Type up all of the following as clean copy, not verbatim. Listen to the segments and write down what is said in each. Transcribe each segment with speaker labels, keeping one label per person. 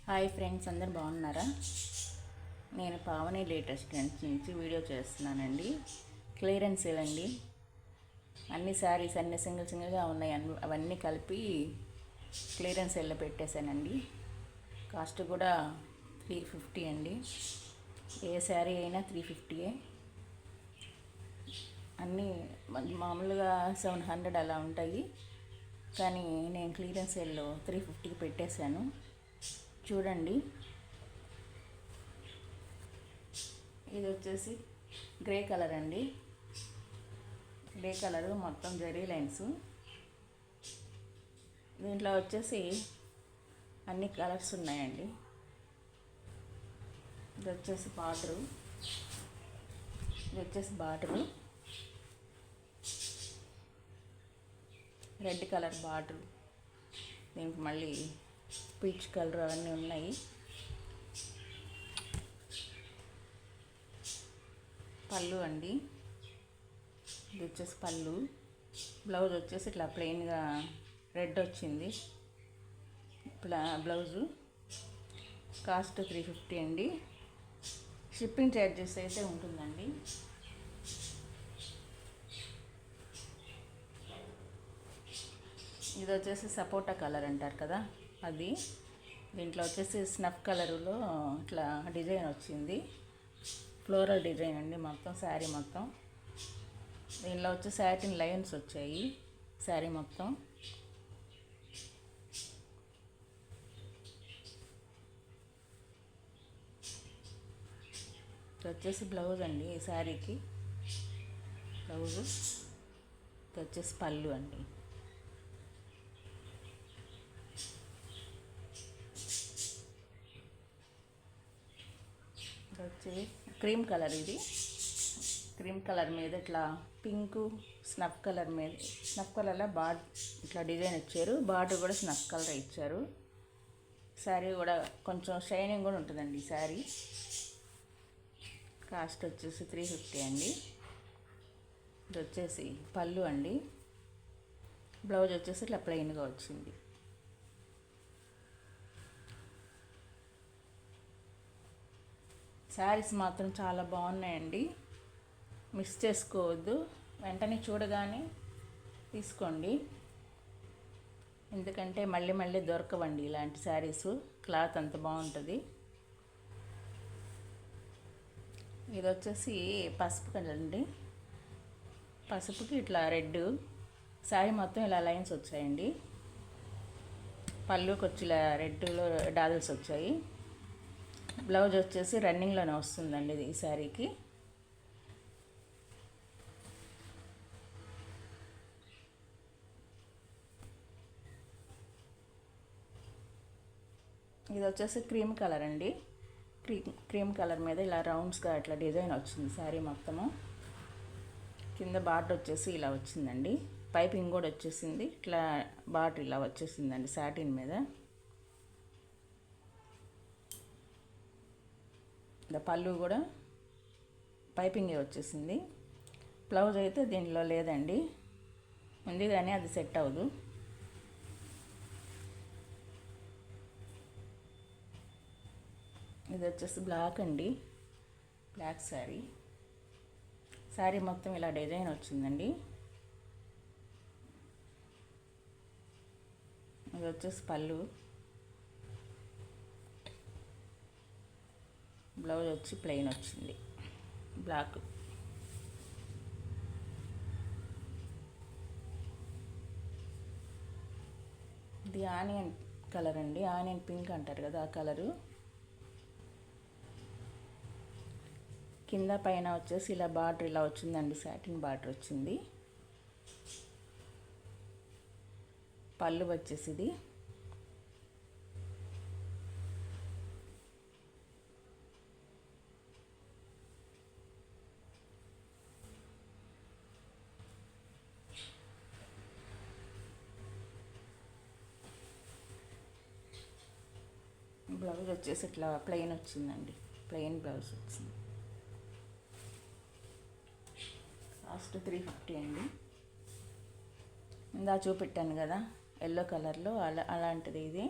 Speaker 1: Hi friends, అందరు బాగున్నారా? నేను పావని లేటెస్ట్ ట్రెండ్స్ నుంచి వీడియో చేస్తున్నానండి. క్లియరెన్స్ సేల్ అండి. అన్ని శారీస్ అన్ని సింగిల్గా ఉన్నాయి. అవన్నీ కలిపి క్లియరెన్స్ సేల్లో పెట్టేశానండి. కాస్ట్ కూడా 350 అండి. ఏ శారీ అయినా 350. అన్నీ మామూలుగా 700 అలా ఉంటాయి, కానీ నేను క్లియరెన్స్ సేల్లో 350కి పెట్టేశాను. చూడండి, ఇది వచ్చేసి గ్రే కలర్ అండి. గ్రే కలరు మొత్తం జరీ లైన్స్. దీంట్లో వచ్చేసి అన్ని కలర్స్ ఉన్నాయండి. ఇది వచ్చేసి బార్డరు, రెడ్ కలర్ బార్డరు. దీనికి మళ్ళీ పీచ్ కలర్ అవన్నీ ఉన్నాయి. పళ్ళు అండి, ఇది వచ్చేసి పళ్ళు. బ్లౌజ్ వచ్చేసి ఇట్లా ప్లెయిన్గా రెడ్ వచ్చింది బ్లౌజు. కాస్ట్ 350 అండి. షిప్పింగ్ ఛార్జెస్ అయితే ఉంటుందండి. ఇది వచ్చేసి సపోటా కలర్ అంటారు కదా, అది. దీంట్లో వచ్చేసి స్నఫ్ కలరులో ఇట్లా డిజైన్ వచ్చింది, ఫ్లోరల్ డిజైన్ అండి మొత్తం శారీ మొత్తం. దీనిలో వచ్చి సాటిన్ లైన్స్ వచ్చాయి శారీ మొత్తం. ఇది వచ్చేసి బ్లౌజ్ అండి ఈ శారీకి. బ్లౌజు ఇది వచ్చేసి పళ్ళు అండి. వచ్చి క్రీమ్ కలర్. ఇది క్రీమ్ కలర్ మీద ఇట్లా పింకు స్నఫ్ కలర్ మీద, స్నఫ్ కలర్లో ఇట్లా డిజైన్ ఇచ్చారు. బార్డర్ కూడా స్నఫ్ కలర్ ఇచ్చారు. శారీ కూడా కొంచెం షైనింగ్ కూడా ఉంటుందండి ఈ శారీ. కాస్ట్ వచ్చేసి 350 అండి. ఇది వచ్చేసి పళ్ళు అండి. బ్లౌజ్ వచ్చేసి ఇట్లా ప్లెయిన్గా వచ్చింది. శారీస్ మాత్రం చాలా బాగున్నాయండి, మిస్ చేసుకోవద్దు. వెంటనే చూడగానే తీసుకోండి, ఎందుకంటే మళ్ళీ మళ్ళీ దొరకవండి ఇలాంటి శారీస్. క్లాత్ అంత బాగుంటుంది. ఇది వచ్చేసి పసుపు కలర్ అండి. పసుపుకి ఇట్లా రెడ్. శారీ మొత్తం ఇలా లైన్స్ వచ్చాయండి. పళ్ళుకి వచ్చి ఇలా రెడ్లో డాజల్స్ వచ్చాయి. బ్లౌజ్ వచ్చేసి రన్నింగ్లోనే వస్తుందండి ఈ శారీకి. ఇది వచ్చేసి క్రీమ్ కలర్ అండి. క్రీమ్ కలర్ మీద ఇలా రౌండ్స్గా ఇట్లా డిజైన్ వచ్చింది శారీ మొత్తము. కింద బార్డర్ వచ్చేసి ఇలా వచ్చిందండి. పైపింగ్ కూడా వచ్చేసింది. ఇట్లా బార్డర్ ఇలా వచ్చేసిందండి సాటిన్ మీద. పళ్ళు కూడా పైపింగే వచ్చేసింది. బ్లౌజ్ అయితే దీనిలో లేదండి, ఉంది కానీ అది సెట్ అవ్వదు. ఇది వచ్చేసి బ్లాక్ అండి, బ్లాక్ శారీ. శారీ మొత్తం ఇలా డిజైన్ వచ్చిందండి. ఇది వచ్చేసి పళ్ళు. బ్లౌజ్ వచ్చి ప్లెయిన్ వచ్చింది, బ్లాక్. ఇది ఆనియన్ కలర్ అండి, ఆనియన్ పింక్ అంటారు కదా ఆ కలరు. కింద పైన వచ్చేసి ఇలా బార్డర్ ఇలా వచ్చిందండి, సాటిన్ బార్డర్ వచ్చింది. పళ్ళు వచ్చేసి ఇది. బ్లౌజ్ వచ్చేసి ఇట్లా ప్లెయిన్ వచ్చిందండి, ప్లెయిన్ బ్లౌజ్ వచ్చింది. కాస్ట్ 350 అండి. ఇందా చూపెట్టాను కదా ఎల్లో కలర్లో, అలాంటిది ఇది.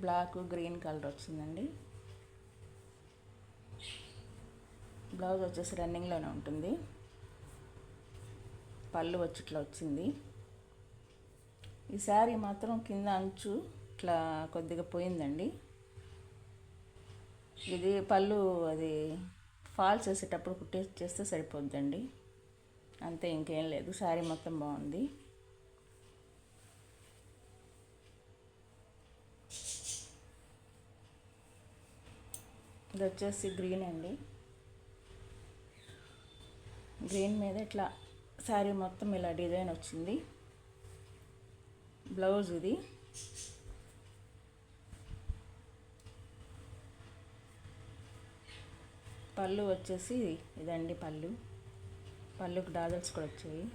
Speaker 1: బ్లాక్ గ్రీన్ కలర్ వచ్చిందండి. బ్లౌజ్ వచ్చేసి రన్నింగ్లోనే ఉంటుంది. పళ్ళు వచ్చి ఇట్లా వచ్చింది. ఈ శారీ మాత్రం కింద అంచు ఇట్లా కొద్దిగా పోయిందండి. ఇది పళ్ళు అది ఫాల్స్ వేసేటప్పుడు కుట్టేస్తే సరిపోద్దండి, అంతే, ఇంకేం లేదు. శారీ మొత్తం బాగుంది. ఇది వచ్చేసి గ్రీన్ అండి. గ్రీన్ మీద ఇట్లా శారీ మొత్తం ఇలా డిజైన్ వచ్చింది. బ్లౌజ్ ఇది. పళ్ళు వచ్చేసి ఇదండి పళ్ళుకి డాజల్స్ కూడా వచ్చాయి.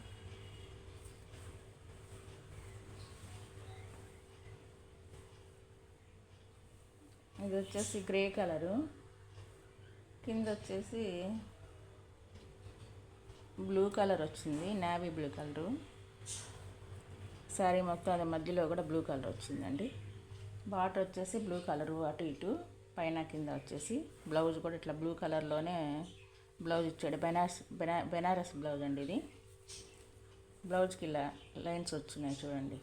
Speaker 1: ఇది వచ్చేసి గ్రే కలరు, కింద వచ్చేసి బ్లూ కలర్ వచ్చింది, నేవీ బ్లూ కలరు. శారీ మొత్తం అది మధ్యలో కూడా బ్లూ కలర్ వచ్చిందండి. బార్డర్ వచ్చేసి బ్లూ కలరు అటు ఇటు పైన కింద వచ్చేసి. బ్లౌజ్ కూడా ఇట్లా బ్లూ కలర్లోనే బ్లౌజ్ ఇచ్చాడు. బెనారస్ బ్లౌజ్ అండి ఇది. బ్లౌజ్కి ఇలా లైన్స్ వచ్చినాయి చూడండి.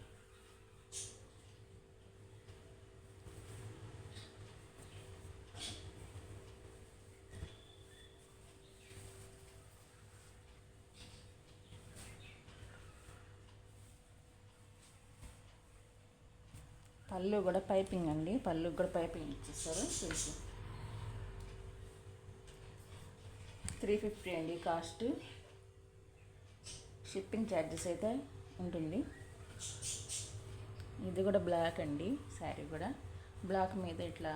Speaker 1: పళ్ళు కూడా పైపింగ్ అండి, పళ్ళుకి కూడా పైపింగ్ ఇచ్చేస్తారు. 350 అండి కాస్ట్. షిప్పింగ్ ఛార్జెస్ అయితే ఉంటుంది. ఇది కూడా బ్లాక్ అండి, శారీ కూడా బ్లాక్ మీద ఇట్లా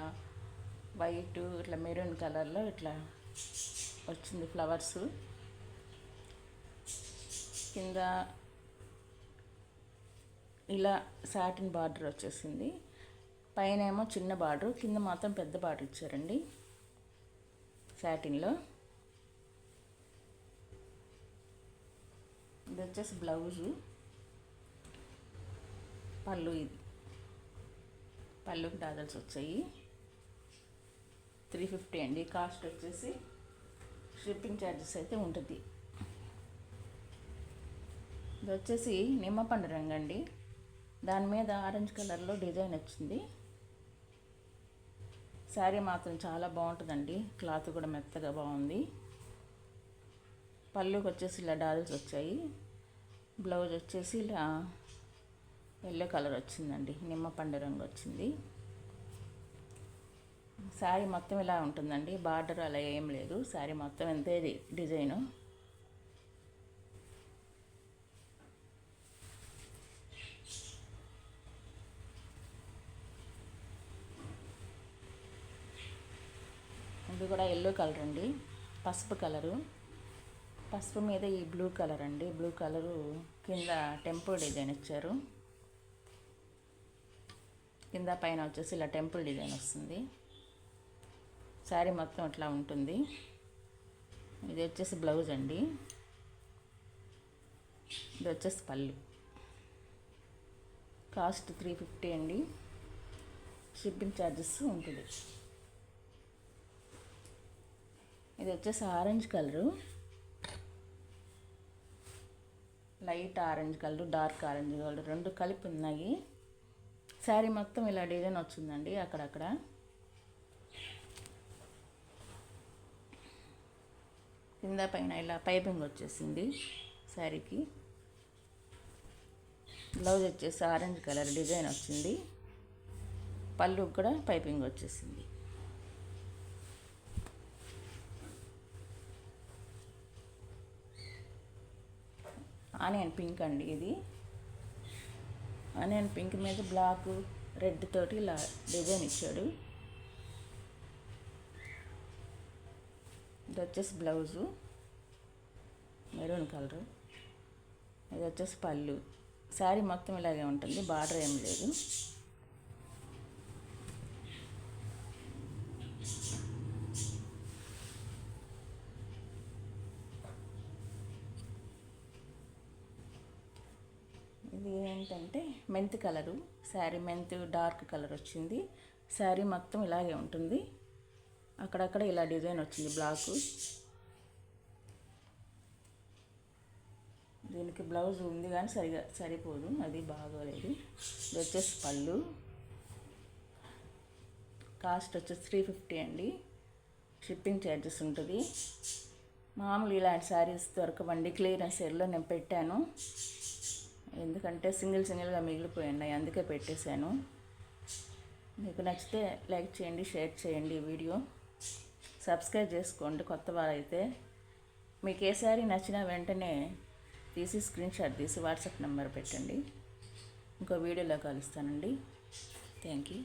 Speaker 1: వైట్ ఇట్లా మెరూన్ కలర్లో ఇట్లా వచ్చింది ఫ్లవర్స్. కింద ఇలా సాటిన్ బార్డర్ వచ్చేసింది. పైన ఏమో చిన్న బార్డర్, కింద మాత్రం పెద్ద బార్డర్ ఇచ్చారండి సాటిన్లో. ఇది వచ్చేసి బ్లౌజు. పళ్ళు ఇది, పళ్ళుకి డాజల్స్ వచ్చాయి. 350 అండి కాస్ట్ వచ్చేసి. షిప్పింగ్ ఛార్జెస్ అయితే ఉంటుంది. ఇది వచ్చేసి నిమ్మపండు రంగు అండి, దాని మీద ఆరెంజ్ కలర్లో డిజైన్ వచ్చింది. శారీ మాత్రం చాలా బాగుంటుందండి, క్లాత్ కూడా మెత్తగా బాగుంది. పళ్ళుకి వచ్చేసి ఇలా డాల్స్ వచ్చాయి. బ్లౌజ్ వచ్చేసి ఇలా ఎల్లో కలర్ వచ్చిందండి, నిమ్మపండు రంగు వచ్చింది. శారీ మొత్తం ఇలా ఉంటుందండి, బార్డర్ అలా ఏం లేదు. శారీ మొత్తం ఎంతే డిజైను. ఇది కూడా ఎల్లో కలర్ అండి, పసుపు కలరు. పసుపు మీద ఈ బ్లూ కలర్ అండి, బ్లూ కలరు కింద టెంపుల్ డిజైన్ ఇచ్చారు. కింద పైన వచ్చేసి ఇలా టెంపుల్ డిజైన్ వస్తుంది. శారీ మొత్తం ఇట్లా ఉంటుంది. ఇది వచ్చేసి బ్లౌజ్ అండి. ఇది వచ్చేసి పళ్ళు. కాస్ట్ 350 అండి. షిప్పింగ్ ఛార్జెస్ ఉంటుంది. ఇది వచ్చేసి orange colour, light orange colour, dark orange colour రెండు కలిపి ఉన్నాయి. శారీ మొత్తం ఇలా డిజైన్ వచ్చిందండి అక్కడక్కడ. కింద పైన ఇలా పైపింగ్ వచ్చేసింది శారీకి. బ్లౌజ్ వచ్చేసి ఆరెంజ్ కలర్ డిజైన్ వచ్చింది. పళ్ళుకి కూడా పైపింగ్ వచ్చేసింది. ఆనియన్ పింక్ అండి ఇది. ఆనియన్ పింక్ మీద బ్లాక్ రెడ్ తోటి ఇలా డిజైన్ ఇచ్చాడు. ఇది వచ్చేసి బ్లౌజు మెరూన్ కలరు. ఇది వచ్చేసి పళ్ళు. శారీ మొత్తం ఇలాగే ఉంటుంది, బార్డర్ ఏం లేదు. ఇది ఏంటంటే mint colour sari, mint dark colour వచ్చింది. శారీ మొత్తం ఇలాగే ఉంటుంది. అక్కడక్కడ ఇలా డిజైన్ వచ్చింది బ్లాకు. దీనికి బ్లౌజ్ ఉంది కానీ సరిపోదు, అది బాగోలేదు. ఇది వచ్చేసి పళ్ళు. కాస్ట్ వచ్చేసి 350 అండి. షిప్పింగ్ ఛార్జెస్ ఉంటుంది. మామూలు ఇలాంటి శారీస్ దొరకవండి. క్లియరెన్స్ సేల్లో నేను పెట్టాను, ఎందుకంటే సింగిల్గా మిగిలిపోయి అందుకే పెట్టేశాను. మీకు నచ్చితే లైక్ చేయండి, షేర్ చేయండి వీడియో, సబ్స్క్రైబ్ చేసుకోండి కొత్త వారైతే. మీకు ఏ శారీ నచ్చినా వెంటనే తీసి స్క్రీన్ షాట్ తీసి వాట్సాప్ నెంబర్ పెట్టండి. ఇంకో వీడియోలో కలుస్తానండి. Thank you.